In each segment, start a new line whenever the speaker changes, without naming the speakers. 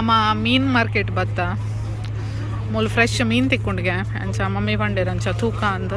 ನಮ್ಮ ಮೀನು ಮಾರ್ಕೆಟ್ ಬತ್ತ ಮೂಲ ಫ್ರೆಶ್ ಮೀನು ತಿಕ್ಕೊಂಡ್ಗೆ ಅಂಚ ಮಮ್ಮಿ ಬಂಡೇರಂಚ ತೂಕ ಅಂದ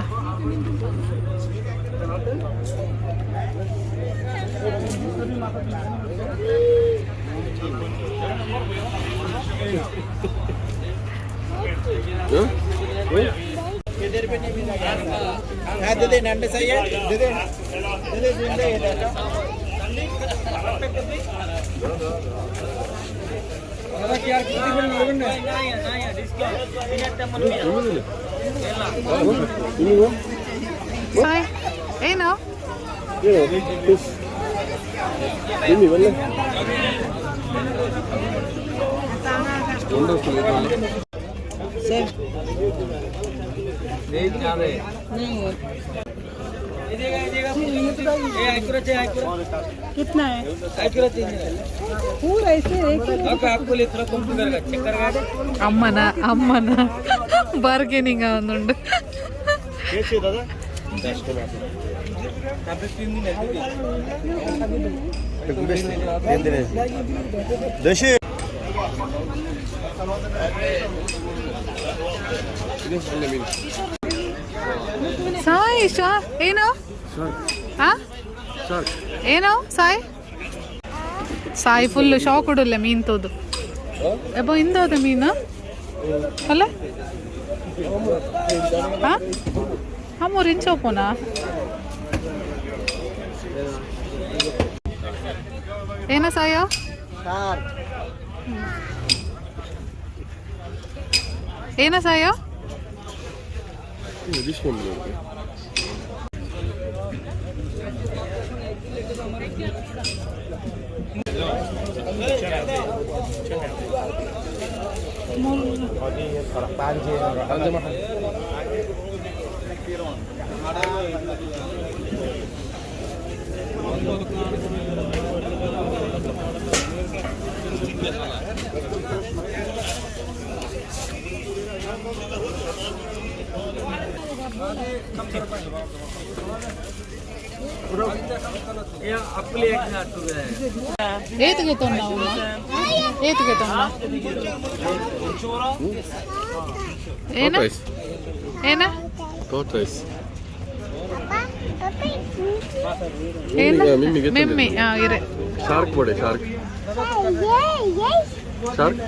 ಏನು
कितना है पूरा ऐसे
ಅಮ್ಮನ ಬಾರ್ಗೇನಿಂಗ್ ಒಂದುಂಡು ಸಾಯಿ ಏನು ಏನೋ ಸಾಯಿ ಫುಲ್ಲು ಶಾಕ್ ಉಡಲ್ಲ ಮೀನ್ ತೋದು ಎಬ್ಬ ಇಂದೋದ ಮೀನು ಅಲ್ಲ ಮೂರು ಇಂಚೋಪುನಾ ಏನ ಸಾಯ ಏನ ಸಾಯ ಏತಿಗೆ ತೊಂಡ ಏತಿಗೆ ತೊಂಡ ಏನ ಏನ ಮೆಮ್ಮಿ ಇರೆ
ಶಾರ್ಕ್ ಬೋಡೆ ಶಾರ್ಕ್ ಶಾರ್ಕ್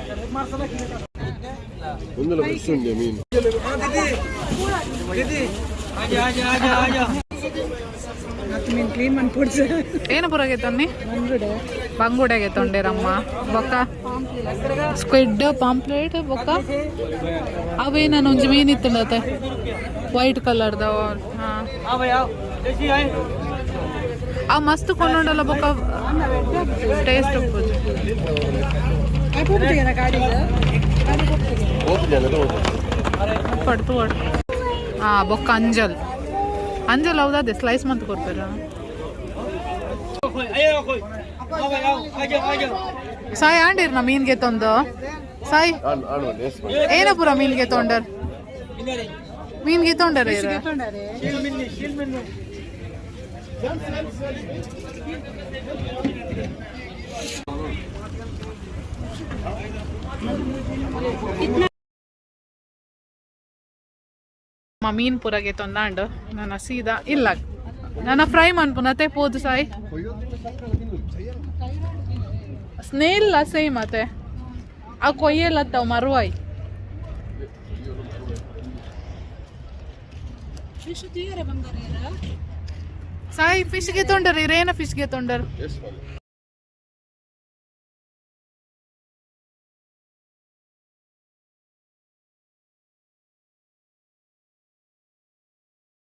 ಒಂದೆಲ್ಲ ಫ್ರೆಶ್ ಉಂಟೆ ಮೀನು
ಏನು ಪುರಾಗೆ ತೊನ್ನಿ ಬಂಗುಡೆಗೆ ತೊಂಡೇರಮ್ಮ ಬೊಕ್ಕ ಸ್ಕ್ವಿಡ್ ಪಾಂಪ್ಲೆಟ್ ಬೊಕ್ಕ ಅವೇನು ಒಂಜಿ ಮೀನು ಇತ್ತಂಡತೆ ವೈಟ್ ಕಲರ್ದ ಅವು ಮಸ್ತ್ ಕೊಂಡೊಂಡಲ್ಲ ಬೊಕ್ಕ ಟೇಸ್ಟ್ ಪಡ್ತು ಬೊಕ್ಕ ಅಂಜಲ್ ಹೌದಾದೆ ಸ್ಲೈಸ್ ಮಂತ್ ಕೊಡ್ತಾರ ಸಾಯಿ ಆಂಡಿರ್ ನಾ ಮೀನ್ಗೆ ತೊಂದು ಸಾಯಿ ಏನ ಪುರ ಮೀನ್ಗೆ ತೊಂಡರ್ ಮೀನ್ ಪುರಗೆ ತೊಂದಾಂಡು ನನ್ನ ಸೀದಾ ಇಲ್ಲ ನನ್ನ ಫ್ರೈ ಮನ್ಪುನತೆ ಪೋದು ಸಾಯಿ ಸ್ನೇಲ್ ಸೇಮ್ ಮತ್ತೆ ಆ ಕೊಯ್ಯಲ್ಲತ್ತವ ಮರುವಾಯಿ ಸಾಯಿ ಫಿಶ್ಗೆ ತೊಂಡರ್ ಇರೇನ ಫಿಶ್ಗೆ ತೊಂಡರ್